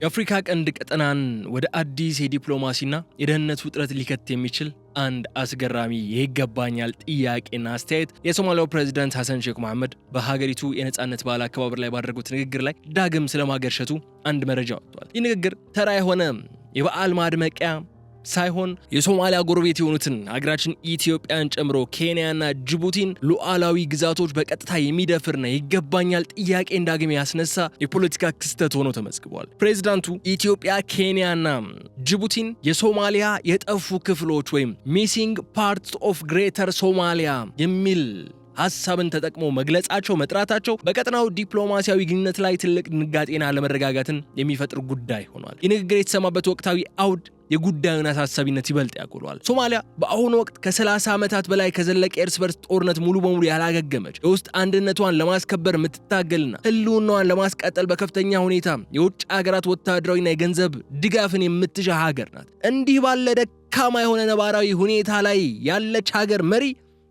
የአፍሪካ ቀንድ ቀጠናን ወደ አዲስ የዲፕሎማሲና የደህንነት ውጥረት ሊከት የሚችል አንድ አስገራሚ የይገባኛል ጥያቄና አስተያየት የሶማሊያው ፕሬዝዳንት ሐሰን ሼክ መሐመድ በሀገሪቱ የነጻነት በዓል አከባበር ላይ ባደረጉት ንግግር ላይ ዳግም ስለማገርሸቱ አንድ መረጃ ወጥቷል። ይህ ንግግር ተራ የሆነ የበዓል ማድመቂያ ሳይሆን የሶማሊያ ጎረቤት የሆኑትን ሀገራችን ኢትዮጵያን ጨምሮ ኬንያና ጅቡቲን ሉዓላዊ ግዛቶች በቀጥታ የሚደፍርና ይገባኛል ጥያቄ እንዳግም ያስነሳ የፖለቲካ ክስተት ሆኖ ተመዝግቧል። ፕሬዝዳንቱ ኢትዮጵያ፣ ኬንያና ጅቡቲን የሶማሊያ የጠፉ ክፍሎች ወይም ሚሲንግ ፓርትስ ኦፍ ግሬተር ሶማሊያ የሚል ሐሳብን ተጠቅመው መግለጻቸው መጥራታቸው በቀጠናው ዲፕሎማሲያዊ ግንኙነት ላይ ትልቅ ድንጋጤና አለመረጋጋትን የሚፈጥር ጉዳይ ሆኗል። ይህ ንግግር የተሰማበት ወቅታዊ አውድ የጉዳዩን አሳሳቢነት ይበልጥ ያጎሏል። ሶማሊያ በአሁኑ ወቅት ከ30 ዓመታት በላይ ከዘለቀ እርስ በርስ ጦርነት ሙሉ በሙሉ ያላገገመች የውስጥ አንድነቷን ለማስከበር የምትታገልና ህልውናዋን ለማስቀጠል በከፍተኛ ሁኔታ የውጭ ሀገራት ወታደራዊና የገንዘብ ድጋፍን የምትሻ ሀገር ናት። እንዲህ ባለ ደካማ የሆነ ነባራዊ ሁኔታ ላይ ያለች ሀገር መሪ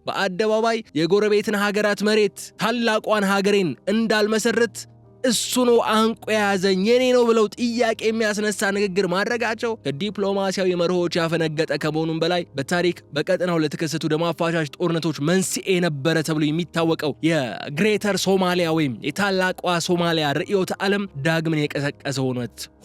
በአደባባይ የጎረቤትን ሀገራት መሬት ታላቋን ሀገሬን እንዳልመሰርት እሱ ነው አንቆ ያዘኝ የኔ ነው ብለው ጥያቄ የሚያስነሳ ንግግር ማድረጋቸው ከዲፕሎማሲያዊ መርሆች ያፈነገጠ ከመሆኑም በላይ በታሪክ በቀጠናው ለተከሰቱ ደም አፋሳሽ ጦርነቶች መንስኤ ነበረ ተብሎ የሚታወቀው የግሬተር ሶማሊያ ወይም የታላቋ ሶማሊያ ርዕዮተ ዓለም ዳግምን የቀሰቀሰ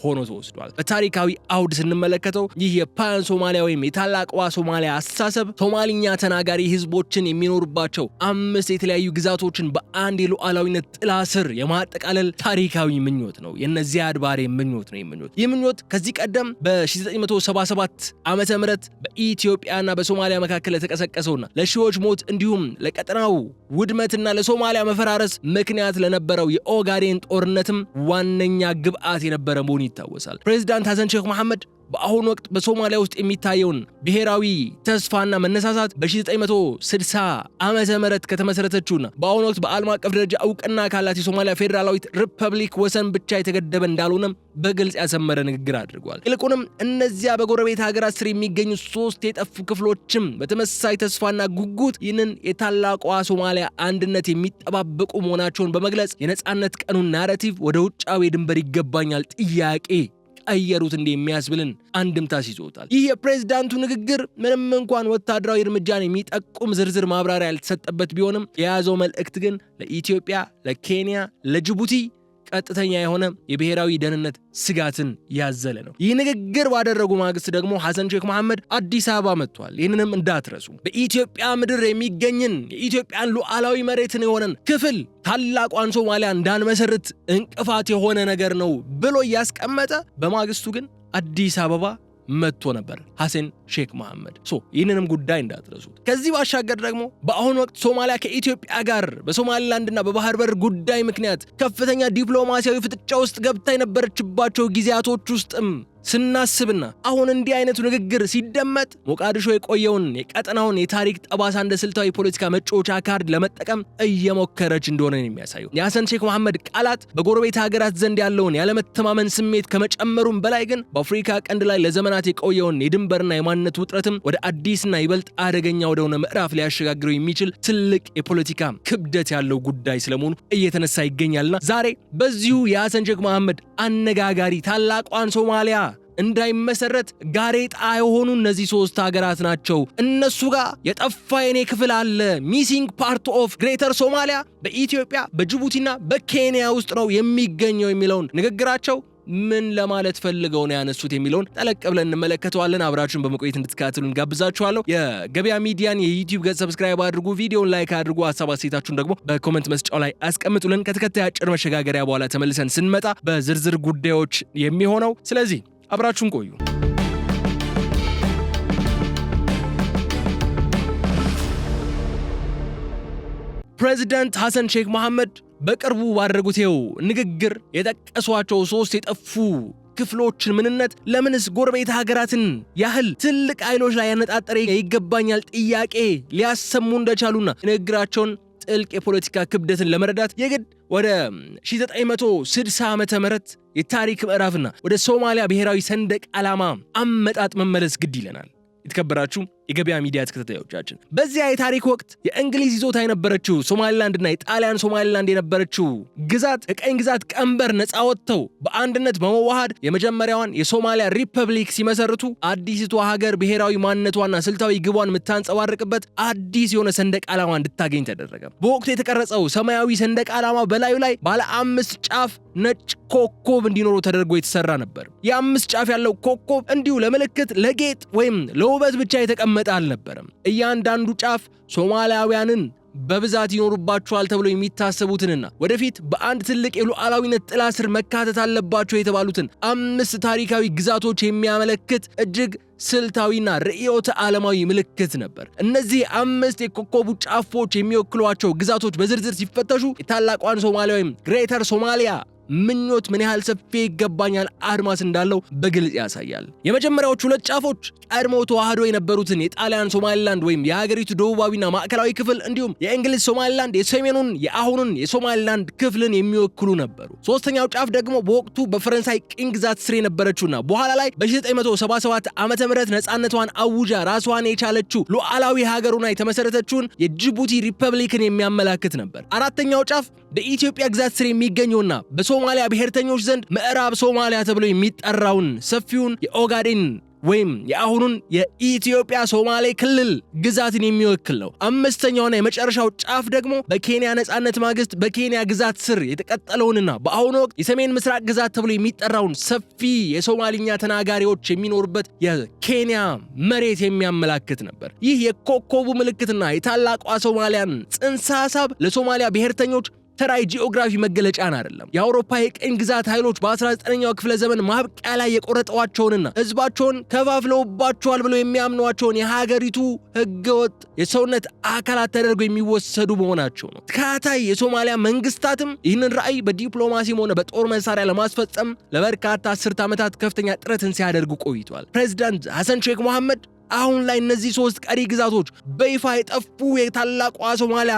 ሆኖ ተወስዷል። በታሪካዊ አውድ ስንመለከተው ይህ የፓን ሶማሊያ ወይም የታላቋ ሶማሊያ አስተሳሰብ ሶማሊኛ ተናጋሪ ህዝቦችን የሚኖሩባቸው 5 የተለያዩ ግዛቶችን በአንድ የሉዓላዊነት ጥላ ስር የማጠቃለል ታሪካዊ ምኞት ነው። የነዚያድ ባሬ ምኞት ነው። ይህ ምኞት ከዚህ ቀደም በ1977 ዓመተ ምህረት በኢትዮጵያና በሶማሊያ መካከል የተቀሰቀሰውና ለሺዎች ሞት እንዲሁም ለቀጠናው ውድመትና ለሶማሊያ መፈራረስ ምክንያት ለነበረው የኦጋዴን ጦርነትም ዋነኛ ግብዓት የነበረ መሆኑ ይታወሳል። ፕሬዝዳንት ሐሰን ሼክ መሐመድ በአሁኑ ወቅት በሶማሊያ ውስጥ የሚታየውን ብሔራዊ ተስፋና መነሳሳት በ1960 ዓመተ ምህረት ከተመሰረተችውና በአሁኑ ወቅት በዓለም አቀፍ ደረጃ ዕውቅና ካላት የሶማሊያ ፌዴራላዊት ሪፐብሊክ ወሰን ብቻ የተገደበ እንዳልሆነም በግልጽ ያሰመረ ንግግር አድርጓል። ይልቁንም እነዚያ በጎረቤት ሀገራት ስር የሚገኙ 3 የጠፉ ክፍሎችም በተመሳሳይ ተስፋና ጉጉት ይህንን የታላቋ ሶማሊያ አንድነት የሚጠባበቁ መሆናቸውን በመግለጽ የነጻነት ቀኑን ናሬቲቭ ወደ ውጫዊ ድንበር ይገባኛል ጥያቄ አየሩት እንደሚያስብልን አንድምታ ሲዞታል። ይህ የፕሬዝዳንቱ ንግግር ምንም እንኳን ወታደራዊ እርምጃን የሚጠቁም ዝርዝር ማብራሪያ ያልተሰጠበት ቢሆንም የያዘው መልእክት ግን ለኢትዮጵያ፣ ለኬንያ፣ ለጅቡቲ ቀጥተኛ የሆነ የብሔራዊ ደህንነት ስጋትን ያዘለ ነው። ይህ ንግግር ባደረጉ ማግስት ደግሞ ሐሰን ሼክ መሐመድ አዲስ አበባ መጥቷል። ይህንንም እንዳትረሱ። በኢትዮጵያ ምድር የሚገኝን የኢትዮጵያን ሉዓላዊ መሬትን የሆነን ክፍል ታላቋን ሶማሊያ እንዳንመሰርት እንቅፋት የሆነ ነገር ነው ብሎ እያስቀመጠ በማግስቱ ግን አዲስ አበባ መጥቶ ነበር ሐሰን ሼክ መሐመድ። ይህንንም ጉዳይ እንዳትረሱት። ከዚህ ባሻገር ደግሞ በአሁኑ ወቅት ሶማሊያ ከኢትዮጵያ ጋር በሶማሊላንድና በባህር በር ጉዳይ ምክንያት ከፍተኛ ዲፕሎማሲያዊ ፍጥጫ ውስጥ ገብታ የነበረችባቸው ጊዜያቶች ውስጥም ስናስብና አሁን እንዲህ አይነቱ ንግግር ሲደመጥ ሞቃዲሾ የቆየውን የቀጠናውን የታሪክ ጠባሳ እንደ ስልታዊ ፖለቲካ መጫወቻ ካርድ ለመጠቀም እየሞከረች እንደሆነ ነው የሚያሳየው። የሐሰን ሼክ መሐመድ ቃላት በጎረቤት ሀገራት ዘንድ ያለውን ያለመተማመን ስሜት ከመጨመሩም በላይ ግን በአፍሪካ ቀንድ ላይ ለዘመናት የቆየውን የድንበርና የማንነት ውጥረትም ወደ አዲስና ይበልጥ አደገኛ ወደሆነ ምዕራፍ ሊያሸጋግረው የሚችል ትልቅ የፖለቲካ ክብደት ያለው ጉዳይ ስለመሆኑ እየተነሳ ይገኛልና ዛሬ በዚሁ የሐሰን ሼክ መሐመድ አነጋጋሪ ታላቋን ሶማሊያ እንዳይመሰረት ጋሬጣ የሆኑ እነዚህ 3 ሀገራት ናቸው። እነሱ ጋር የጠፋ የኔ ክፍል አለ፣ ሚሲንግ ፓርት ኦፍ ግሬተር ሶማሊያ በኢትዮጵያ በጅቡቲና በኬንያ ውስጥ ነው የሚገኘው የሚለውን ንግግራቸው ምን ለማለት ፈልገው ነው ያነሱት የሚለውን ጠለቅ ብለን እንመለከተዋለን። አብራችሁን በመቆየት እንድትከታተሉ እንጋብዛችኋለሁ። የገበያ ሚዲያን የዩቲዩብ ገጽ ሰብስክራይብ አድርጉ፣ ቪዲዮን ላይክ አድርጉ፣ ሐሳብ አስተያየታችሁን ደግሞ በኮሜንት መስጫው ላይ አስቀምጡልን። ከተከታይ አጭር መሸጋገሪያ በኋላ ተመልሰን ስንመጣ በዝርዝር ጉዳዮች የሚሆነው ስለዚህ አብራችሁን ቆዩ። ፕሬዝዳንት ሐሰን ሼክ መሐመድ በቅርቡ ባደረጉት ንግግር የጠቀሷቸው 3 የጠፉ ክፍሎችን ምንነት ለምንስ ጎረቤት ሀገራትን ያህል ትልቅ ኃይሎች ላይ ያነጣጠረ ይገባኛል ጥያቄ ሊያሰሙ እንደቻሉና ንግግራቸውን ጥልቅ የፖለቲካ ክብደትን ለመረዳት የግድ ወደ 1960 ዓመተ ምህረት የታሪክ ምዕራፍና ወደ ሶማሊያ ብሔራዊ ሰንደቅ ዓላማ አመጣጥ መመለስ ግድ ይለናል። የተከበራችሁ የገበያ ሚዲያ ተከታታዮቻችን በዚያ የታሪክ ወቅት የእንግሊዝ ይዞታ የነበረችው ሶማሊላንድና የጣሊያን ሶማሊላንድ የነበረችው ግዛት ከቀኝ ግዛት ቀንበር ነፃ ወጥተው በአንድነት በመዋሃድ የመጀመሪያዋን የሶማሊያ ሪፐብሊክ ሲመሰርቱ አዲስቷ ሀገር ብሔራዊ ማንነቷና ስልታዊ ግቧን የምታንጸባርቅበት አዲስ የሆነ ሰንደቅ ዓላማ እንድታገኝ ተደረገ። በወቅቱ የተቀረጸው ሰማያዊ ሰንደቅ ዓላማ በላዩ ላይ ባለ 5 ጫፍ ነጭ ኮከብ እንዲኖረው ተደርጎ የተሰራ ነበር። የ5 ጫፍ ያለው ኮከብ እንዲሁ ለምልክት ለጌጥ ወይም ለውበት ብቻ የተቀመጠ አልነበረም። እያንዳንዱ ጫፍ ሶማሊያውያንን በብዛት ይኖሩባቸዋል ተብሎ የሚታሰቡትንና ወደፊት በአንድ ትልቅ የሉዓላዊነት ጥላ ስር መካተት አለባቸው የተባሉትን 5 ታሪካዊ ግዛቶች የሚያመለክት እጅግ ስልታዊና ርዕዮተ ዓለማዊ ምልክት ነበር። እነዚህ 5 የኮከቡ ጫፎች የሚወክሏቸው ግዛቶች በዝርዝር ሲፈተሹ የታላቋን ሶማሊያ ወይም ግሬተር ሶማሊያ ምኞት ምን ያህል ሰፊ ይገባኛል አድማስ እንዳለው በግልጽ ያሳያል። የመጀመሪያዎቹ 2 ጫፎች ቀድሞ ተዋህዶ የነበሩትን የጣሊያን ሶማሊላንድ ወይም የሀገሪቱ ደቡባዊና ማዕከላዊ ክፍል እንዲሁም የእንግሊዝ ሶማሊላንድ የሰሜኑን የአሁኑን የሶማሊላንድ ክፍልን የሚወክሉ ነበሩ። ሶስተኛው ጫፍ ደግሞ በወቅቱ በፈረንሳይ ቅኝ ግዛት ስር የነበረችውና በኋላ ላይ በ1977 ዓመተ ምህረት ነፃነቷን አውጃ ራሷን የቻለችው ሉዓላዊ ሀገሩና የተመሰረተችውን የጅቡቲ ሪፐብሊክን የሚያመላክት ነበር። አራተኛው ጫፍ በኢትዮጵያ ግዛት ስር የሚገኘውና በሶማሊያ ብሔርተኞች ዘንድ ምዕራብ ሶማሊያ ተብሎ የሚጠራውን ሰፊውን የኦጋዴን ወይም የአሁኑን የኢትዮጵያ ሶማሌ ክልል ግዛትን የሚወክል ነው። አምስተኛውና የመጨረሻው ጫፍ ደግሞ በኬንያ ነፃነት ማግስት በኬንያ ግዛት ስር የተቀጠለውንና በአሁኑ ወቅት የሰሜን ምስራቅ ግዛት ተብሎ የሚጠራውን ሰፊ የሶማሊኛ ተናጋሪዎች የሚኖሩበት የኬንያ መሬት የሚያመላክት ነበር። ይህ የኮከቡ ምልክትና የታላቋ ሶማሊያን ጽንሰ ሐሳብ ለሶማሊያ ብሔርተኞች ተራይ ጂኦግራፊ መገለጫን አይደለም። የአውሮፓ የቀኝ ግዛት ኃይሎች በ19ኛው ክፍለ ዘመን ማብቂያ ላይ የቆረጠዋቸውንና ህዝባቸውን ከፋፍለውባቸዋል ብለው የሚያምኗቸውን የሀገሪቱ ህገወጥ የሰውነት አካላት ተደርገው የሚወሰዱ መሆናቸው ነው። ተከታታይ የሶማሊያ መንግስታትም ይህንን ራዕይ በዲፕሎማሲም ሆነ በጦር መሳሪያ ለማስፈጸም ለበርካታ 10 ዓመታት ከፍተኛ ጥረትን ሲያደርጉ ቆይቷል። ፕሬዚዳንት ሐሰን ሼክ መሐመድ አሁን ላይ እነዚህ 3 ቀሪ ግዛቶች በይፋ የጠፉ የታላቋ ሶማሊያ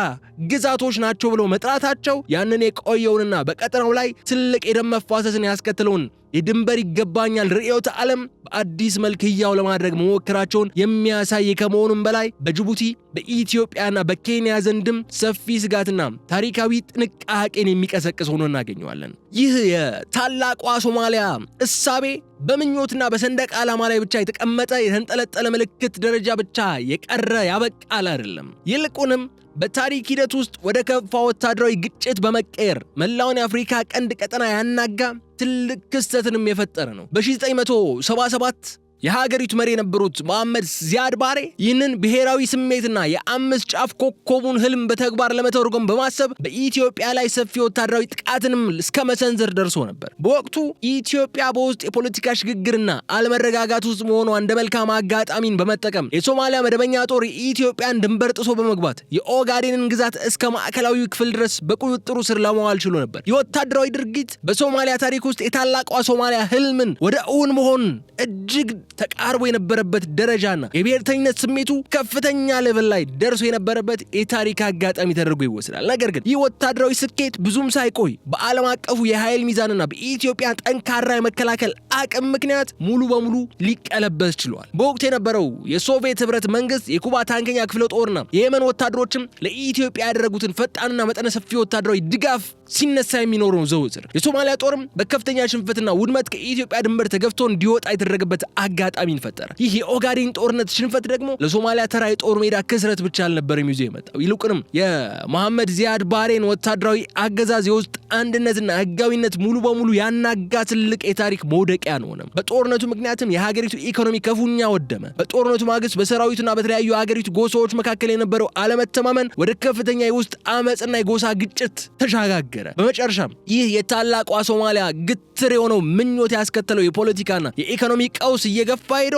ግዛቶች ናቸው ብለው መጥራታቸው ያንን የቆየውንና በቀጠናው ላይ ትልቅ የደም መፋሰስን ያስከተለውን የድንበር ይገባኛል ርዕዮተ ዓለም በአዲስ መልክ ህያው ለማድረግ መሞከራቸውን የሚያሳይ ከመሆኑም በላይ በጅቡቲ በኢትዮጵያና በኬንያ ዘንድም ሰፊ ስጋትና ታሪካዊ ጥንቃቄን የሚቀሰቅስ ሆኖ እናገኘዋለን። ይህ የታላቋ ሶማሊያ እሳቤ በምኞትና በሰንደቅ ዓላማ ላይ ብቻ የተቀመጠ የተንጠለጠለ ምልክት ደረጃ ብቻ የቀረ ያበቃል አይደለም። ይልቁንም በታሪክ ሂደት ውስጥ ወደ ከፋ ወታደራዊ ግጭት በመቀየር መላውን የአፍሪካ ቀንድ ቀጠና ያናጋ ትልቅ ክስተትንም የፈጠረ ነው። በ1977 የሀገሪቱ መሪ የነበሩት መሐመድ ዚያድ ባሬ ይህንን ብሔራዊ ስሜትና የ5 ጫፍ ኮከቡን ህልም በተግባር ለመተርጎም በማሰብ በኢትዮጵያ ላይ ሰፊ ወታደራዊ ጥቃትንም እስከ መሰንዘር ደርሶ ነበር። በወቅቱ ኢትዮጵያ በውስጥ የፖለቲካ ሽግግርና አለመረጋጋት ውስጥ መሆኗ እንደ መልካም አጋጣሚን በመጠቀም የሶማሊያ መደበኛ ጦር የኢትዮጵያን ድንበር ጥሶ በመግባት የኦጋዴንን ግዛት እስከ ማዕከላዊ ክፍል ድረስ በቁጥጥሩ ስር ለማዋል ችሎ ነበር። የወታደራዊ ድርጊት በሶማሊያ ታሪክ ውስጥ የታላቋ ሶማሊያ ህልምን ወደ እውን መሆን እጅግ ተቃርቦ የነበረበት ደረጃና የብሔርተኝነት ስሜቱ ከፍተኛ ሌቭል ላይ ደርሶ የነበረበት የታሪክ አጋጣሚ ተደርጎ ይወሰዳል። ነገር ግን ይህ ወታደራዊ ስኬት ብዙም ሳይቆይ በዓለም አቀፉ የኃይል ሚዛንና በኢትዮጵያ ጠንካራ የመከላከል አቅም ምክንያት ሙሉ በሙሉ ሊቀለበስ ችሏል። በወቅቱ የነበረው የሶቪየት ህብረት መንግስት የኩባ ታንከኛ ክፍለ ጦርና የየመን ወታደሮችም ለኢትዮጵያ ያደረጉትን ፈጣንና መጠነ ሰፊ ወታደራዊ ድጋፍ ሲነሳ የሚኖረው ዘውትር የሶማሊያ ጦርም በከፍተኛ ሽንፈትና ውድመት ከኢትዮጵያ ድንበር ተገፍቶ እንዲወጣ የተደረገበት አጋጣሚን ፈጠረ። ይህ የኦጋዴን ጦርነት ሽንፈት ደግሞ ለሶማሊያ ተራ የጦር ሜዳ ክስረት ብቻ አልነበረም ይዞ የመጣው። ይልቁንም የመሐመድ ዚያድ ባሬን ወታደራዊ አገዛዝ የውስጥ አንድነትና ህጋዊነት ሙሉ በሙሉ ያናጋ ትልቅ የታሪክ መውደቂያ ነው። በጦርነቱ ምክንያትም የሀገሪቱ ኢኮኖሚ ክፉኛ ወደመ። በጦርነቱ ማግስት በሰራዊቱና በተለያዩ የሀገሪቱ ጎሳዎች መካከል የነበረው አለመተማመን ወደ ከፍተኛ የውስጥ አመጽና የጎሳ ግጭት ተሻጋገረ። በመጨረሻም ይህ የታላቋ ሶማሊያ ግትር የሆነው ምኞት ያስከተለው የፖለቲካና የኢኮኖሚ ቀውስ እየገፋ ሄዶ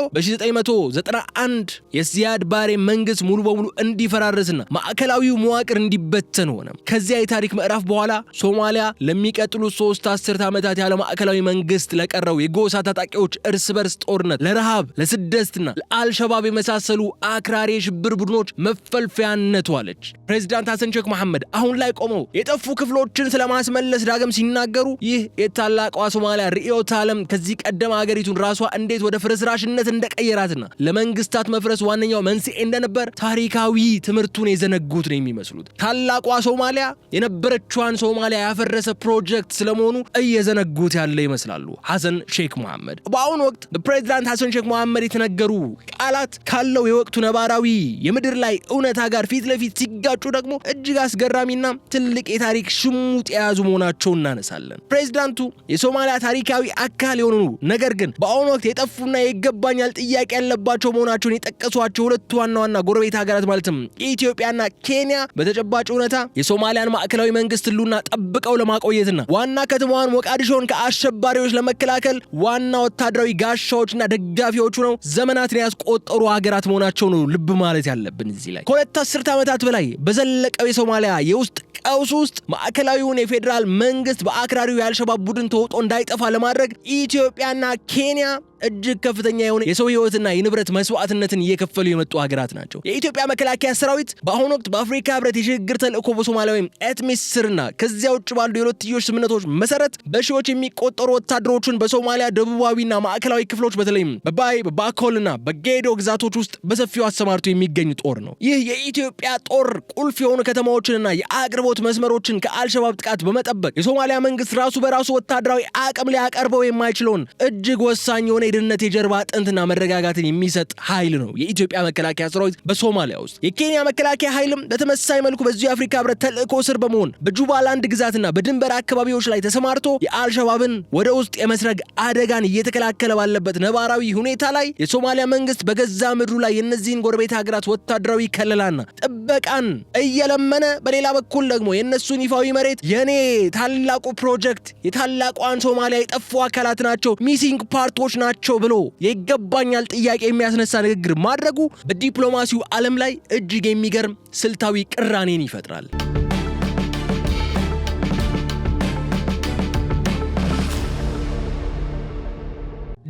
በ1991 የዚያድ ባሬ መንግስት ሙሉ በሙሉ እንዲፈራረስና ማዕከላዊው መዋቅር እንዲበተን ሆነ። ከዚያ የታሪክ ምዕራፍ በኋላ ሶማሊያ ለሚቀጥሉት 3 አስርት ዓመታት ያለ ማዕከላዊ መንግስት ለቀረው የጎሳ ታጣቂዎች እርስ በርስ ጦርነት፣ ለረሃብ፣ ለስደትና ለአልሸባብ የመሳሰሉ አክራሪ የሽብር ቡድኖች መፈልፈያነት ዋለች። ፕሬዚዳንት ሐሰን ሼክ መሐመድ አሁን ላይ ቆመው የጠፉ ክፍሎችን ድልን ስለማስመለስ ዳግም ሲናገሩ ይህ የታላቋ ሶማሊያ ርዕዮተ ዓለም ከዚህ ቀደም ሀገሪቱን ራሷ እንዴት ወደ ፍርስራሽነት እንደቀየራትና ለመንግስታት መፍረስ ዋነኛው መንስኤ እንደነበር ታሪካዊ ትምህርቱን የዘነጉት ነው የሚመስሉት። ታላቋ ሶማሊያ የነበረችዋን ሶማሊያ ያፈረሰ ፕሮጀክት ስለመሆኑ እየዘነጉት ያለ ይመስላሉ ሐሰን ሼክ መሐመድ። በአሁኑ ወቅት በፕሬዝዳንት ሐሰን ሼክ መሐመድ የተነገሩ ቃላት ካለው የወቅቱ ነባራዊ የምድር ላይ እውነታ ጋር ፊት ለፊት ሲጋጩ ደግሞ እጅግ አስገራሚና ትልቅ የታሪክ ሽሙጥ የያዙ መሆናቸውን እናነሳለን። ፕሬዝዳንቱ የሶማሊያ ታሪካዊ አካል የሆኑ ነገር ግን በአሁኑ ወቅት የጠፉና ይገባኛል ጥያቄ ያለባቸው መሆናቸውን የጠቀሷቸው ሁለቱ ዋና ጎረቤት ሀገራት ማለትም ኢትዮጵያና ኬንያ በተጨባጭ እውነታ የሶማሊያን ማዕከላዊ መንግስት ሁሉና ጠብቀው ለማቆየትና ዋና ከተማዋን ሞቃዲሾን ከአሸባሪዎች ለመከላከል ዋና ወታደራዊ ጋሻዎችና ደጋፊዎቹ ነው ዘመናትን ያስቆጠሩ ሀገራት መሆናቸው ነው ልብ ማለት ያለብን። እዚህ ላይ ከሁለት አስርት ዓመታት በላይ በዘለቀው የሶማሊያ የውስጥ ቀውስ ውስጥ ማዕከላዊውን የፌዴራል መንግስት በአክራሪው የአልሸባብ ቡድን ተውጦ እንዳይጠፋ ለማድረግ ኢትዮጵያና ኬንያ እጅግ ከፍተኛ የሆነ የሰው ህይወትና የንብረት መስዋዕትነትን እየከፈሉ የመጡ ሀገራት ናቸው። የኢትዮጵያ መከላከያ ሰራዊት በአሁኑ ወቅት በአፍሪካ ህብረት የሽግግር ተልእኮ በሶማሊያ ወይም ኤትሚስ ስርና ከዚያ ውጭ ባሉ የሁለትዮሽ ስምምነቶች መሰረት በሺዎች የሚቆጠሩ ወታደሮችን በሶማሊያ ደቡባዊና ማዕከላዊ ክፍሎች በተለይም በባይ በባኮልና በጌዶ ግዛቶች ውስጥ በሰፊው አሰማርቶ የሚገኝ ጦር ነው። ይህ የኢትዮጵያ ጦር ቁልፍ የሆኑ ከተማዎችንና የአቅርቦት መስመሮችን ከአልሸባብ ጥቃት በመጠበቅ የሶማሊያ መንግስት ራሱ በራሱ ወታደራዊ አቅም ሊያቀርበው የማይችለውን እጅግ ወሳኝ የሆነ የደህንነት የጀርባ አጥንትና መረጋጋትን የሚሰጥ ኃይል ነው የኢትዮጵያ መከላከያ ሰራዊት በሶማሊያ ውስጥ። የኬንያ መከላከያ ኃይልም በተመሳሳይ መልኩ በዚሁ የአፍሪካ ህብረት ተልእኮ ስር በመሆን በጁባላንድ ግዛትና በድንበር አካባቢዎች ላይ ተሰማርቶ የአልሸባብን ወደ ውስጥ የመስረግ አደጋን እየተከላከለ ባለበት ነባራዊ ሁኔታ ላይ የሶማሊያ መንግስት በገዛ ምድሩ ላይ የነዚህን ጎረቤት ሀገራት ወታደራዊ ከለላና ጥበቃን እየለመነ በሌላ በኩል ደግሞ የነሱን ይፋዊ መሬት የኔ ታላቁ ፕሮጀክት የታላቋን ሶማሊያ የጠፉ አካላት ናቸው ሚሲንግ ፓርቶች ናቸው ብሎ የይገባኛል ጥያቄ የሚያስነሳ ንግግር ማድረጉ በዲፕሎማሲው ዓለም ላይ እጅግ የሚገርም ስልታዊ ቅራኔን ይፈጥራል።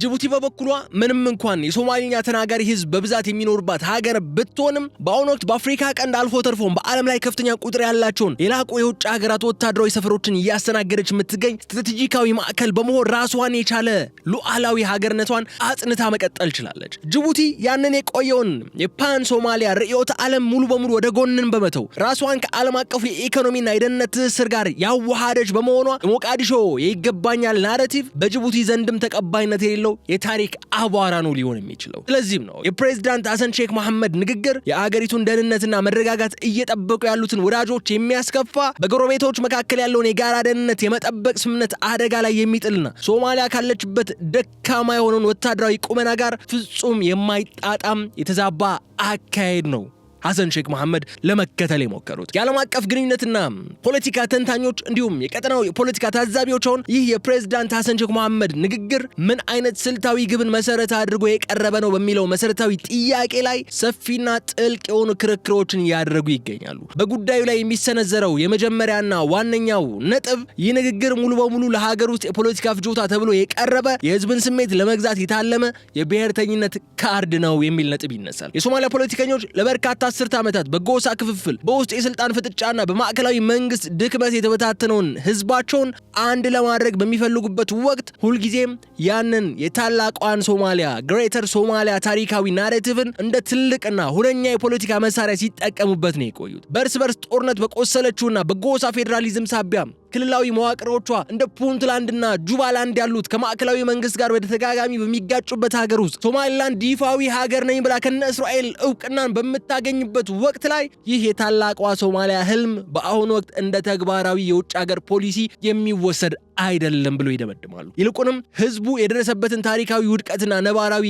ጅቡቲ በበኩሏ ምንም እንኳን የሶማሊኛ ተናጋሪ ህዝብ በብዛት የሚኖርባት ሀገር ብትሆንም በአሁኑ ወቅት በአፍሪካ ቀንድ አልፎ ተርፎም በዓለም ላይ ከፍተኛ ቁጥር ያላቸውን የላቁ የውጭ ሀገራት ወታደራዊ ሰፈሮችን እያስተናገደች የምትገኝ ስትራቴጂካዊ ማዕከል በመሆን ራሷን የቻለ ሉዓላዊ ሀገርነቷን አጽንታ መቀጠል ችላለች። ጅቡቲ ያንን የቆየውን የፓን ሶማሊያ ርዕዮተ ዓለም ሙሉ በሙሉ ወደ ጎንን በመተው ራሷን ከዓለም አቀፉ የኢኮኖሚና የደህንነት ትስስር ጋር ያዋሃደች በመሆኗ ሞቃዲሾ የይገባኛል ናሬቲቭ በጅቡቲ ዘንድም ተቀባይነት የሌለው የታሪክ አቧራ ነው ሊሆን የሚችለው። ስለዚህም ነው የፕሬዝዳንት ሐሰን ሼክ መሐመድ ንግግር የአገሪቱን ደህንነትና መረጋጋት እየጠበቁ ያሉትን ወዳጆች የሚያስከፋ በጎረቤቶች መካከል ያለውን የጋራ ደህንነት የመጠበቅ ስምምነት አደጋ ላይ የሚጥልና ሶማሊያ ካለችበት ደካማ የሆነውን ወታደራዊ ቁመና ጋር ፍጹም የማይጣጣም የተዛባ አካሄድ ነው ሐሰን ሼክ መሐመድ ለመከተል የሞከሩት። የዓለም አቀፍ ግንኙነትና ፖለቲካ ተንታኞች እንዲሁም የቀጠናው የፖለቲካ ታዛቢዎች ሆን ይህ የፕሬዝዳንት ሐሰን ሼክ መሐመድ ንግግር ምን አይነት ስልታዊ ግብን መሰረት አድርጎ የቀረበ ነው በሚለው መሰረታዊ ጥያቄ ላይ ሰፊና ጥልቅ የሆኑ ክርክሮችን እያደረጉ ይገኛሉ። በጉዳዩ ላይ የሚሰነዘረው የመጀመሪያና ዋነኛው ነጥብ ይህ ንግግር ሙሉ በሙሉ ለሀገር ውስጥ የፖለቲካ ፍጆታ ተብሎ የቀረበ የህዝብን ስሜት ለመግዛት የታለመ የብሔርተኝነት ካርድ ነው የሚል ነጥብ ይነሳል። የሶማሊያ ፖለቲከኞች ለበርካታ አስርተ ዓመታት በጎሳ ክፍፍል በውስጥ የስልጣን ፍጥጫና በማዕከላዊ መንግስት ድክመት የተበታተነውን ህዝባቸውን አንድ ለማድረግ በሚፈልጉበት ወቅት ሁልጊዜም ያንን የታላቋን ሶማሊያ ግሬተር ሶማሊያ ታሪካዊ ናሬቲቭን እንደ ትልቅና ሁነኛ የፖለቲካ መሳሪያ ሲጠቀሙበት ነው የቆዩት። በእርስ በርስ ጦርነት በቆሰለችውና በጎሳ ፌዴራሊዝም ሳቢያ ክልላዊ መዋቅሮቿ እንደ ፑንትላንድና ጁባላንድ ያሉት ከማዕከላዊ መንግስት ጋር በተደጋጋሚ በሚጋጩበት ሀገር ውስጥ ሶማሊላንድ ይፋዊ ሀገር ነኝ ብላ ከነ እስራኤል እውቅናን በምታገኝበት ወቅት ላይ ይህ የታላቋ ሶማሊያ ህልም በአሁኑ ወቅት እንደ ተግባራዊ የውጭ ሀገር ፖሊሲ የሚወሰድ አይደለም ብሎ ይደመድማሉ። ይልቁንም ህዝቡ የደረሰበትን ታሪካዊ ውድቀትና ነባራዊ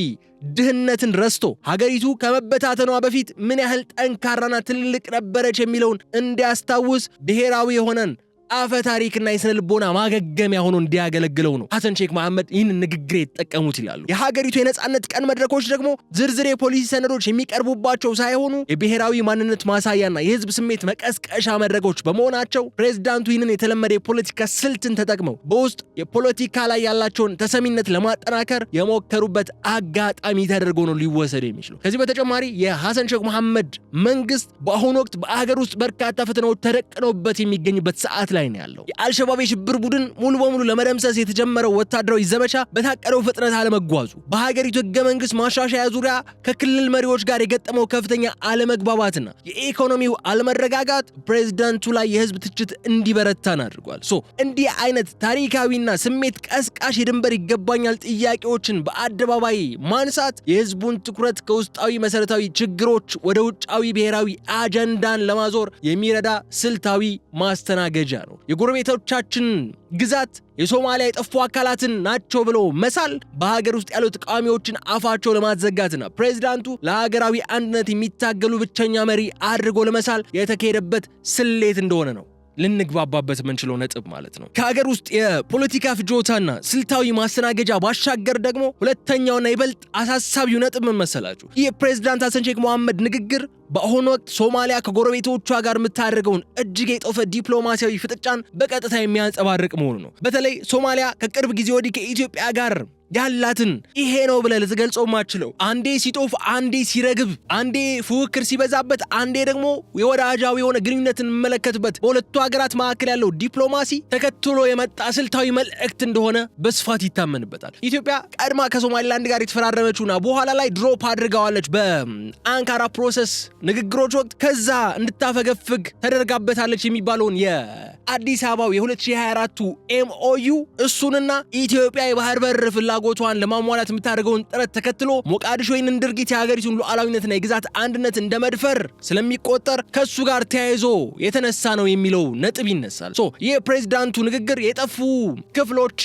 ድህነትን ረስቶ ሀገሪቱ ከመበታተኗ በፊት ምን ያህል ጠንካራና ትልቅ ነበረች የሚለውን እንዲያስታውስ ብሔራዊ የሆነን አፈ ታሪክና የስነ ልቦና ማገገሚያ ሆኖ እንዲያገለግለው ነው ሐሰን ሼክ መሐመድ ይህን ንግግር የተጠቀሙት ይላሉ። የሀገሪቱ የነጻነት ቀን መድረኮች ደግሞ ዝርዝር የፖሊሲ ሰነዶች የሚቀርቡባቸው ሳይሆኑ የብሔራዊ ማንነት ማሳያና የህዝብ ስሜት መቀስቀሻ መድረኮች በመሆናቸው ፕሬዝዳንቱ ይህንን የተለመደ የፖለቲካ ስልትን ተጠቅመው በውስጥ የፖለቲካ ላይ ያላቸውን ተሰሚነት ለማጠናከር የሞከሩበት አጋጣሚ ተደርጎ ነው ሊወሰድ የሚችለው። ከዚህ በተጨማሪ የሐሰን ሼክ መሐመድ መንግስት በአሁኑ ወቅት በአገር ውስጥ በርካታ ፈተናዎች ተደቅነውበት የሚገኝበት ሰዓት ላይ ነው ያለው። የአልሸባብ የሽብር ቡድን ሙሉ በሙሉ ለመደምሰስ የተጀመረው ወታደራዊ ዘመቻ በታቀደው ፍጥነት አለመጓዙ፣ በሀገሪቱ ህገ መንግስት ማሻሻያ ዙሪያ ከክልል መሪዎች ጋር የገጠመው ከፍተኛ አለመግባባትና የኢኮኖሚው አለመረጋጋት ፕሬዝዳንቱ ላይ የህዝብ ትችት እንዲበረታን አድርጓል። እንዲህ አይነት ታሪካዊና ስሜት ቀስቃሽ የድንበር ይገባኛል ጥያቄዎችን በአደባባይ ማንሳት የህዝቡን ትኩረት ከውስጣዊ መሰረታዊ ችግሮች ወደ ውጫዊ ብሔራዊ አጀንዳን ለማዞር የሚረዳ ስልታዊ ማስተናገጃ ነው። የጎረቤቶቻችን ግዛት የሶማሊያ የጠፉ አካላትን ናቸው ብሎ መሳል በሀገር ውስጥ ያሉ ተቃዋሚዎችን አፋቸው ለማዘጋትና ፕሬዝዳንቱ ለሀገራዊ አንድነት የሚታገሉ ብቸኛ መሪ አድርጎ ለመሳል የተካሄደበት ስሌት እንደሆነ ነው ልንግባባበት የምንችለው ነጥብ ማለት ነው። ከሀገር ውስጥ የፖለቲካ ፍጆታና ስልታዊ ማስተናገጃ ባሻገር ደግሞ ሁለተኛውና ይበልጥ አሳሳቢው ነጥብ ምን መሰላችሁ? ይህ ፕሬዝዳንት ሐሰን ሼክ መሐመድ ንግግር በአሁኑ ወቅት ሶማሊያ ከጎረቤቶቿ ጋር የምታደርገውን እጅግ የጦፈ ዲፕሎማሲያዊ ፍጥጫን በቀጥታ የሚያንጸባርቅ መሆኑ ነው። በተለይ ሶማሊያ ከቅርብ ጊዜ ወዲህ ከኢትዮጵያ ጋር ያላትን ይሄ ነው ብለህ ልትገልጸው ማችለው አንዴ ሲጦፍ፣ አንዴ ሲረግብ፣ አንዴ ፉክክር ሲበዛበት፣ አንዴ ደግሞ የወዳጃዊ የሆነ ግንኙነትን መመለከትበት በሁለቱ ሀገራት መካከል ያለው ዲፕሎማሲ ተከትሎ የመጣ ስልታዊ መልእክት እንደሆነ በስፋት ይታመንበታል። ኢትዮጵያ ቀድማ ከሶማሊላንድ ጋር የተፈራረመችውና በኋላ ላይ ድሮፕ አድርጋዋለች በአንካራ ፕሮሰስ ንግግሮች ወቅት ከዛ እንድታፈገፍግ ተደርጋበታለች የሚባለውን የአዲስ አበባው የ2024 ኤምኦዩ እሱንና ኢትዮጵያ የባህር በር ፍላጎቷን ለማሟላት የምታደርገውን ጥረት ተከትሎ ሞቃዲሾ ይህንን ድርጊት የሀገሪቱን ሉዓላዊነትና የግዛት አንድነት እንደመድፈር ስለሚቆጠር ከሱ ጋር ተያይዞ የተነሳ ነው የሚለው ነጥብ ይነሳል። ይህ ፕሬዝዳንቱ ንግግር የጠፉ ክፍሎቼ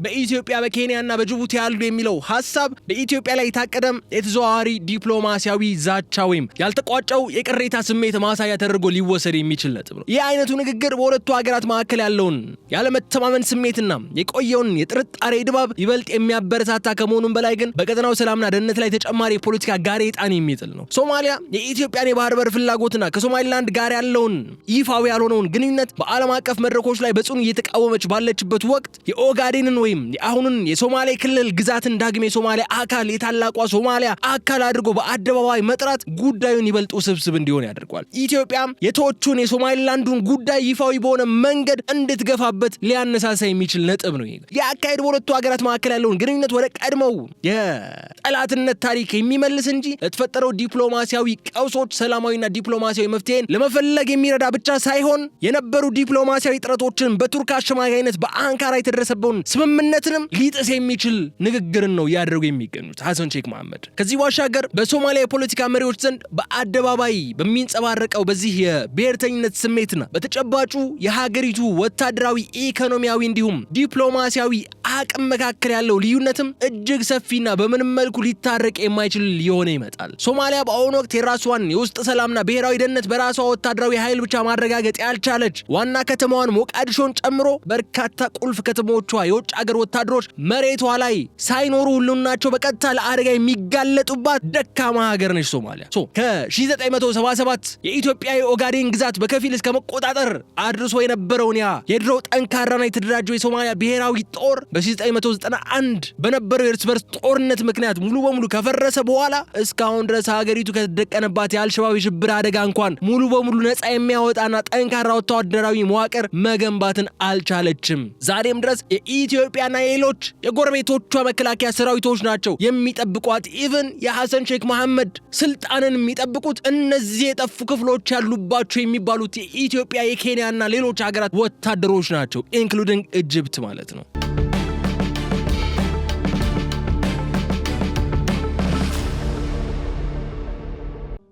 በኢትዮጵያ በኬንያና በጅቡቲ ያሉ የሚለው ሐሳብ በኢትዮጵያ ላይ የታቀደም የተዘዋዋሪ ዲፕሎማሲያዊ ዛቻ ወይም ያልተቋጨው የቅሬታ ስሜት ማሳያ ተደርጎ ሊወሰድ የሚችል ነጥብ ነው። ይህ አይነቱ ንግግር በሁለቱ ሀገራት መካከል ያለውን ያለመተማመን ስሜትና የቆየውን የጥርጣሬ ድባብ ይበልጥ የሚያበረታታ ከመሆኑም በላይ ግን በቀጠናው ሰላምና ደህንነት ላይ ተጨማሪ የፖለቲካ ጋሬጣን የሚጥል ነው። ሶማሊያ የኢትዮጵያን የባህር በር ፍላጎትና ከሶማሊላንድ ጋር ያለውን ይፋዊ ያልሆነውን ግንኙነት በዓለም አቀፍ መድረኮች ላይ በጽኑ እየተቃወመች ባለችበት ወቅት የኦጋዴንን ወይም የአሁኑን የሶማሌ ክልል ግዛትን ዳግም የሶማሊያ አካል የታላቋ ሶማሊያ አካል አድርጎ በአደባባይ መጥራት ጉዳዩን ይበልጥ ውስብስብ እንዲሆን ያደርጓል። ኢትዮጵያም የተወቹን የሶማሊላንዱን ጉዳይ ይፋዊ በሆነ መንገድ እንድትገፋበት ሊያነሳሳ የሚችል ነጥብ ነው። የአካሄድ በሁለቱ ሀገራት መካከል ያለውን ግንኙነት ወደ ቀድሞው የጠላትነት ታሪክ የሚመልስ እንጂ ለተፈጠረው ዲፕሎማሲያዊ ቀውሶች ሰላማዊና ዲፕሎማሲያዊ መፍትሄን ለመፈለግ የሚረዳ ብቻ ሳይሆን የነበሩ ዲፕሎማሲያዊ ጥረቶችን በቱርክ አሸማጋይነት በአንካራ የተደረሰበውን ስምምነትንም ሊጥስ የሚችል ንግግርን ነው ያደረጉ የሚገኙት ሐሰን ሼክ መሐመድ። ከዚህ ባሻገር በሶማሊያ የፖለቲካ መሪዎች ዘንድ በአደባባይ በሚንጸባረቀው በዚህ የብሔርተኝነት ስሜትና በተጨባጩ የሀገሪቱ ወታደራዊ፣ ኢኮኖሚያዊ እንዲሁም ዲፕሎማሲያዊ አቅም መካከል ያለው ልዩነትም እጅግ ሰፊና በምንም መልኩ ሊታረቅ የማይችል ሊሆን ይመጣል። ሶማሊያ በአሁኑ ወቅት የራሷን የውስጥ ሰላምና ብሔራዊ ደህንነት በራሷ ወታደራዊ ኃይል ብቻ ማረጋገጥ ያልቻለች ዋና ከተማዋን ሞቃዲሾን ጨምሮ በርካታ ቁልፍ ከተሞቿ የውጭ ሀገር ወታደሮች መሬቷ ላይ ሳይኖሩ ሁሉናቸው በቀጥታ ለአደጋ የሚጋለጡባት ደካማ ሀገር ነች ሶማሊያ። ከ1977 የኢትዮጵያ የኦጋዴን ግዛት በከፊል እስከ መቆጣጠር አድርሶ የነበረውን የድሮ ጠንካራና የተደራጀው የሶማሊያ ብሔራዊ ጦር በ1991 በነበረው የእርስ በርስ ጦርነት ምክንያት ሙሉ በሙሉ ከፈረሰ በኋላ እስካሁን ድረስ ሀገሪቱ ከተደቀነባት የአልሸባብ የሽብር አደጋ እንኳን ሙሉ በሙሉ ነፃ የሚያወጣና ጠንካራ ወታደራዊ መዋቅር መገንባትን አልቻለችም። ዛሬም ድረስ የኢትዮጵያና የሌሎች የጎረቤቶቿ መከላከያ ሰራዊቶች ናቸው የሚጠብቋት። ኢቭን የሐሰን ሼክ መሐመድ ስልጣንን የሚጠብቁት እነዚህ የጠፉ ክፍሎች ያሉባቸው የሚባሉት የኢትዮጵያ፣ የኬንያና ሌሎች ሀገራት ወታደሮች ናቸው፣ ኢንክሉዲንግ ኢጅፕት ማለት ነው።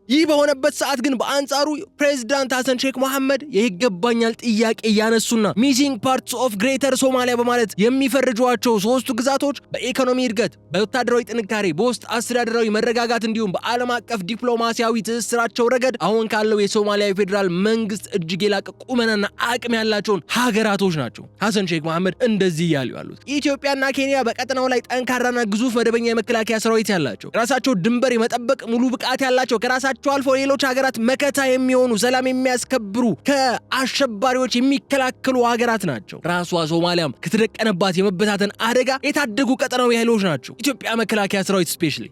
ይህ በሆነበት ሰዓት ግን በአንጻሩ ፕሬዝዳንት ሐሰን ሼክ መሐመድ የይገባኛል ጥያቄ ያነሱና ሚሲንግ ፓርትስ ኦፍ ግሬተር ሶማሊያ በማለት የሚፈርጇቸው ሶስቱ ግዛቶች በኢኮኖሚ እድገት፣ በወታደራዊ ጥንካሬ፣ በውስጥ አስተዳደራዊ መረጋጋት እንዲሁም በዓለም አቀፍ ዲፕሎማሲያዊ ትስስራቸው ረገድ አሁን ካለው የሶማሊያ ፌዴራል መንግስት እጅግ የላቀ ቁመናና አቅም ያላቸውን ሀገራቶች ናቸው። ሐሰን ሼክ መሐመድ እንደዚህ እያሉ ያሉት ኢትዮጵያና ኬንያ በቀጠናው ላይ ጠንካራና ግዙፍ መደበኛ የመከላከያ ሰራዊት ያላቸው፣ ራሳቸው ድንበር የመጠበቅ ሙሉ ብቃት ያላቸው፣ ከራሳቸው አልፎ አልፎ ሌሎች ሀገራት መከታ የሚሆኑ ሰላም የሚያስከብሩ ከአሸባሪዎች የሚከላከሉ ሀገራት ናቸው። ራሷ ሶማሊያም ከተደቀነባት የመበታተን አደጋ የታደጉ ቀጠናዊ ኃይሎች ናቸው። ኢትዮጵያ መከላከያ ሰራዊት ስፔሻሊ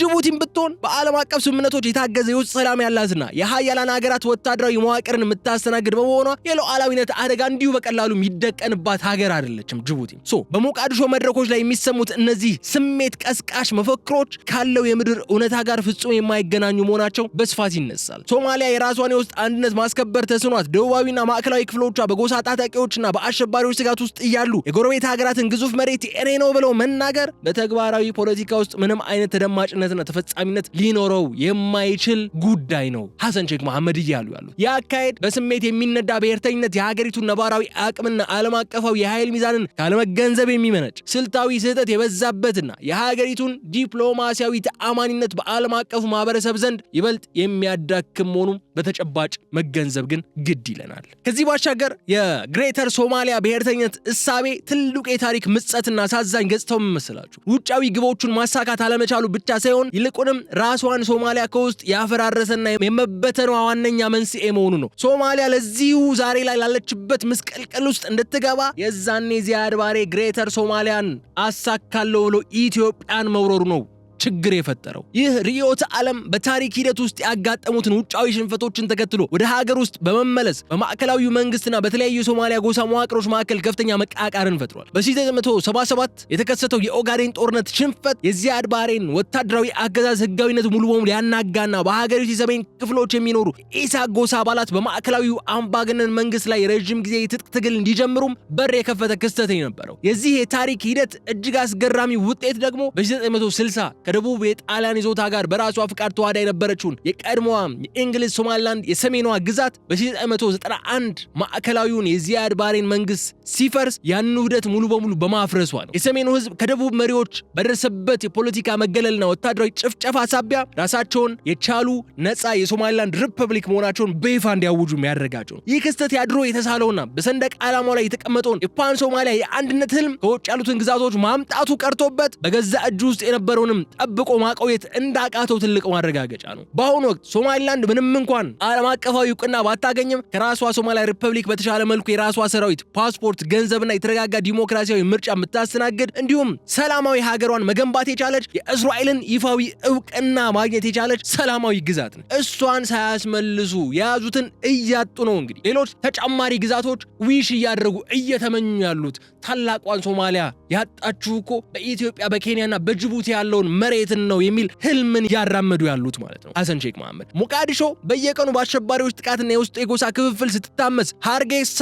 ጅቡቲም ብትሆን በዓለም አቀፍ ስምምነቶች የታገዘ የውስጥ ሰላም ያላትና የሀያላን ሀገራት ወታደራዊ መዋቅርን የምታስተናግድ በመሆኗ የሉዓላዊነት አደጋ እንዲሁ በቀላሉ የሚደቀንባት ሀገር አይደለችም ጅቡቲ። በሞቃዲሾ መድረኮች ላይ የሚሰሙት እነዚህ ስሜት ቀስቃሽ መፈክሮች ካለው የምድር እውነታ ጋር ፍጹም የማይገናኙ መሆናቸው በስፋት ይነሳል። ሶማሊያ የራሷን የውስጥ አንድነት ማስከበር ተስኗት ደቡባዊና ማዕከላዊ ክፍሎቿ በጎሳ ታጣቂዎችና በአሸባሪዎች ስጋት ውስጥ እያሉ የጎረቤት ሀገራትን ግዙፍ መሬት የኔ ነው ብለው መናገር በተግባራዊ ፖለቲካ ውስጥ ምንም አይነት ተደማጭነትና ተፈጻሚነት ሊኖረው የማይችል ጉዳይ ነው ሐሰን ሼክ መሐመድ እያሉ ያሉት። የአካሄድ በስሜት የሚነዳ ብሔርተኝነት የሀገሪቱን ነባራዊ አቅምና ዓለም አቀፋዊ የኃይል ሚዛንን ካለመገንዘብ የሚመነጭ ስልታዊ ስህተት የበዛበትና የሀገሪቱን ዲፕሎማሲያዊ ተአማኒነት በዓለም አቀፉ ማህበረሰብ ዘንድ ይበልጥ የሚያዳክም መሆኑን በተጨባጭ መገንዘብ ግን ግድ ይለናል። ከዚህ ባሻገር የግሬተር ሶማሊያ ብሔርተኝነት እሳቤ ትልቅ የታሪክ ምጸትና አሳዛኝ ገጽታው መመስላችሁ ውጫዊ ግቦቹን ማሳካት አለመቻሉ ብቻ ሳይሆን ይልቁንም ራሷን ሶማሊያ ከውስጥ ያፈራረሰና የመበተኗ ዋነኛ መንስኤ መሆኑ ነው። ሶማሊያ ለዚሁ ዛሬ ላይ ላለችበት ምስቅልቅል ውስጥ እንድትገባ የዛኔ ዚያድ ባሬ ግሬተር ሶማሊያን አሳካለው ብሎ ኢትዮጵያን መውረሩ ነው ችግር የፈጠረው። ይህ ርዕዮተ ዓለም በታሪክ ሂደት ውስጥ ያጋጠሙትን ውጫዊ ሽንፈቶችን ተከትሎ ወደ ሀገር ውስጥ በመመለስ በማዕከላዊው መንግስትና በተለያዩ የሶማሊያ ጎሳ መዋቅሮች መካከል ከፍተኛ መቃቃርን ፈጥሯል። በ1977 የተከሰተው የኦጋዴን ጦርነት ሽንፈት የዚያድ ባሬን ወታደራዊ አገዛዝ ህጋዊነት ሙሉ በሙሉ ያናጋና በሀገሪቱ የሰሜን ክፍሎች የሚኖሩ ኢሳቅ ጎሳ አባላት በማዕከላዊው አምባገነን መንግስት ላይ ረዥም ጊዜ የትጥቅ ትግል እንዲጀምሩም በር የከፈተ ክስተት የነበረው። የዚህ የታሪክ ሂደት እጅግ አስገራሚ ውጤት ደግሞ በ1960 ከደቡብ የጣሊያን ይዞታ ጋር በራሷ ፍቃድ ተዋህዳ የነበረችውን የቀድሞዋ የእንግሊዝ ሶማሊላንድ የሰሜኗ ግዛት በ1991 ማዕከላዊውን የዚያድ ባሬን መንግስት ሲፈርስ ያን ውህደት ሙሉ በሙሉ በማፍረሷ ነው። የሰሜኑ ህዝብ ከደቡብ መሪዎች በደረሰበት የፖለቲካ መገለልና ወታደራዊ ጭፍጨፋ ሳቢያ ራሳቸውን የቻሉ ነፃ የሶማሊላንድ ሪፐብሊክ መሆናቸውን በይፋ እንዲያውጁ የሚያደርጋቸው ነው። ይህ ክስተት ያድሮ የተሳለውና በሰንደቅ ዓላማው ላይ የተቀመጠውን የፓን ሶማሊያ የአንድነት ህልም ከውጭ ያሉትን ግዛቶች ማምጣቱ ቀርቶበት በገዛ እጁ ውስጥ የነበረውንም ጠብቆ ማቆየት እንዳቃተው ትልቅ ማረጋገጫ ነው። በአሁኑ ወቅት ሶማሊላንድ ምንም እንኳን ዓለም አቀፋዊ እውቅና ባታገኝም ከራሷ ሶማሊያ ሪፐብሊክ በተሻለ መልኩ የራሷ ሰራዊት፣ ፓስፖርት፣ ገንዘብና የተረጋጋ ዲሞክራሲያዊ ምርጫ የምታስተናግድ እንዲሁም ሰላማዊ ሀገሯን መገንባት የቻለች የእስራኤልን ይፋዊ እውቅና ማግኘት የቻለች ሰላማዊ ግዛት ነው። እሷን ሳያስመልሱ የያዙትን እያጡ ነው። እንግዲህ ሌሎች ተጨማሪ ግዛቶች ዊሽ እያደረጉ እየተመኙ ያሉት ታላቋን ሶማሊያ ያጣችሁ እኮ በኢትዮጵያ በኬንያና በጅቡቲ ያለውን መሬትን ነው የሚል ህልምን ያራመዱ ያሉት ማለት ነው ሐሰን ሼክ መሐመድ። ሞቃዲሾ በየቀኑ በአሸባሪዎች ጥቃትና የውስጥ የጎሳ ክፍፍል ስትታመስ፣ ሃርጌሳ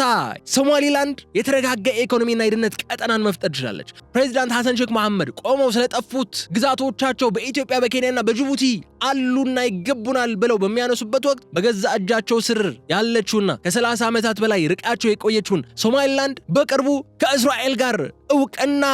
ሶማሊላንድ የተረጋጋ ኢኮኖሚና የደህንነት ቀጠናን መፍጠር ትችላለች። ፕሬዚዳንት ሐሰን ሼክ መሐመድ ቆመው ስለጠፉት ግዛቶቻቸው በኢትዮጵያ በኬንያና በጅቡቲ አሉና ይገቡናል ብለው በሚያነሱበት ወቅት በገዛ እጃቸው ስር ያለችውና ከ30 ዓመታት በላይ ርቃቸው የቆየችውን ሶማሊላንድ በቅርቡ ከእስራኤል ጋር እውቅና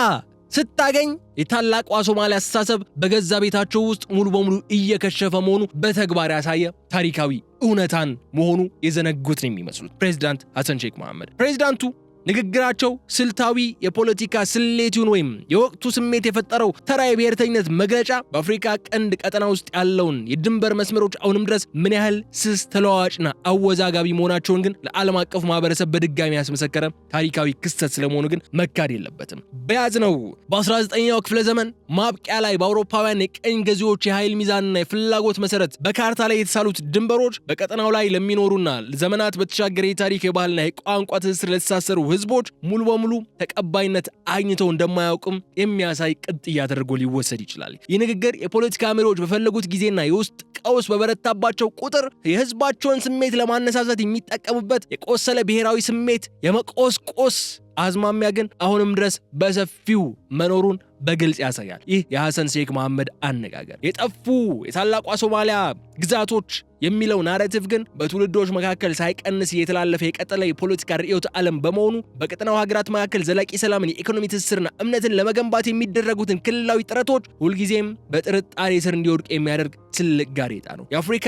ስታገኝ የታላቋ ሶማሊያ አስተሳሰብ በገዛ ቤታቸው ውስጥ ሙሉ በሙሉ እየከሸፈ መሆኑ በተግባር ያሳየ ታሪካዊ እውነታን መሆኑ የዘነጉት ነው የሚመስሉት ፕሬዚዳንት ሐሰን ሼክ መሐመድ። ፕሬዚዳንቱ ንግግራቸው ስልታዊ የፖለቲካ ስሌቱን ወይም የወቅቱ ስሜት የፈጠረው ተራ የብሔርተኝነት መግለጫ በአፍሪካ ቀንድ ቀጠና ውስጥ ያለውን የድንበር መስመሮች አሁንም ድረስ ምን ያህል ስስ፣ ተለዋዋጭና አወዛጋቢ መሆናቸውን ግን ለዓለም አቀፉ ማህበረሰብ በድጋሚ ያስመሰከረ ታሪካዊ ክስተት ስለመሆኑ ግን መካድ የለበትም። በያዝነው በ19ኛው ክፍለ ዘመን ማብቂያ ላይ በአውሮፓውያን የቀኝ ገዢዎች የኃይል ሚዛንና የፍላጎት መሰረት በካርታ ላይ የተሳሉት ድንበሮች በቀጠናው ላይ ለሚኖሩና ዘመናት በተሻገረ የታሪክ የባህልና የቋንቋ ትስስር ለተሳሰሩ ህዝቦች ሙሉ በሙሉ ተቀባይነት አግኝተው እንደማያውቁም የሚያሳይ ቅጥያ ተደርጎ ሊወሰድ ይችላል። ይህ ንግግር የፖለቲካ መሪዎች በፈለጉት ጊዜና የውስጥ ቀውስ በበረታባቸው ቁጥር የህዝባቸውን ስሜት ለማነሳሳት የሚጠቀሙበት የቆሰለ ብሔራዊ ስሜት የመቆስቆስ አዝማሚያ ግን አሁንም ድረስ በሰፊው መኖሩን በግልጽ ያሳያል። ይህ የሐሰን ሼክ መሐመድ አነጋገር የጠፉ የታላቋ ሶማሊያ ግዛቶች የሚለው ናሬቲቭ ግን በትውልዶች መካከል ሳይቀንስ እየተላለፈ የቀጠለ የፖለቲካ ርዕዮተ ዓለም በመሆኑ በቀጠናው ሀገራት መካከል ዘላቂ ሰላምን፣ የኢኮኖሚ ትስስርና እምነትን ለመገንባት የሚደረጉትን ክልላዊ ጥረቶች ሁልጊዜም በጥርጣሬ ስር እንዲወድቁ የሚያደርግ ትልቅ ጋሬጣ ነው። የአፍሪካ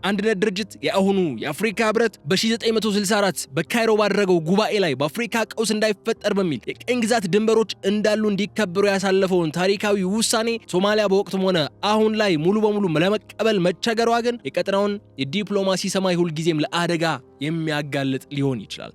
አንድነት ድርጅት የአሁኑ የአፍሪካ ህብረት በ1964 በካይሮ ባደረገው ጉባኤ ላይ በአፍሪካ ቀውስ እንዳይፈጠር በሚል የቀኝ ግዛት ድንበሮች እንዳሉ እንዲከበሩ ያሳለፈው ያስተላለፈውን ታሪካዊ ውሳኔ ሶማሊያ በወቅቱም ሆነ አሁን ላይ ሙሉ በሙሉ ለመቀበል መቸገሯ ግን የቀጠናውን የዲፕሎማሲ ሰማይ ሁልጊዜም ለአደጋ የሚያጋልጥ ሊሆን ይችላል።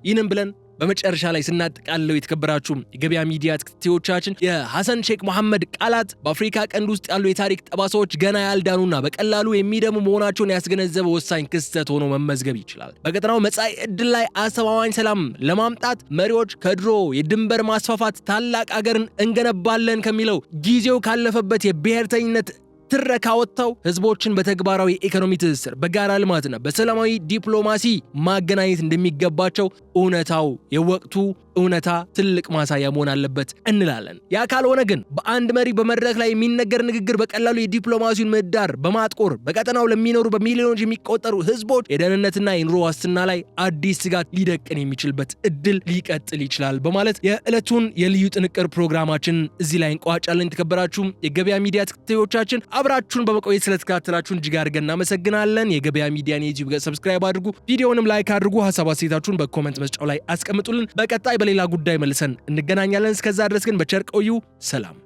ይህንን ብለን በመጨረሻ ላይ ስናጠቃልለው የተከበራችሁ የገበያ ሚዲያ ተከታታዮቻችን የሐሰን ሼክ መሐመድ ቃላት በአፍሪካ ቀንድ ውስጥ ያሉ የታሪክ ጠባሳዎች ገና ያልዳኑና በቀላሉ የሚደሙ መሆናቸውን ያስገነዘበ ወሳኝ ክስተት ሆኖ መመዝገብ ይችላል። በቀጠናው መጻኢ ዕድል ላይ አስተማማኝ ሰላም ለማምጣት መሪዎች ከድሮ የድንበር ማስፋፋት ታላቅ አገርን እንገነባለን ከሚለው ጊዜው ካለፈበት የብሔርተኝነት ትረካ ወጥተው ህዝቦችን በተግባራዊ ኢኮኖሚ ትስስር በጋራ ልማትና በሰላማዊ ዲፕሎማሲ ማገናኘት እንደሚገባቸው እውነታው የወቅቱ እውነታ ትልቅ ማሳያ መሆን አለበት እንላለን። ያ ካልሆነ ግን በአንድ መሪ በመድረክ ላይ የሚነገር ንግግር በቀላሉ የዲፕሎማሲውን ምህዳር በማጥቆር በቀጠናው ለሚኖሩ በሚሊዮኖች የሚቆጠሩ ህዝቦች የደህንነትና የኑሮ ዋስትና ላይ አዲስ ስጋት ሊደቅን የሚችልበት እድል ሊቀጥል ይችላል በማለት የዕለቱን የልዩ ጥንቅር ፕሮግራማችን እዚህ ላይ እንቋጫለን። የተከበራችሁ የገበያ ሚዲያ ተከታታዮቻችን አብራችሁን በመቆየት ስለተከታተላችሁን እጅግ አድርገን እናመሰግናለን። የገበያ ሚዲያን የዩቲዩብ ገጽ ሰብስክራይብ አድርጉ፣ ቪዲዮውንም ላይክ አድርጉ፣ ሐሳብ አስተያየታችሁን በኮሜንት መስጫው ላይ አስቀምጡልን። በቀጣይ በሌላ ጉዳይ መልሰን እንገናኛለን። እስከዛ ድረስ ግን በቸር ቆዩ። ሰላም።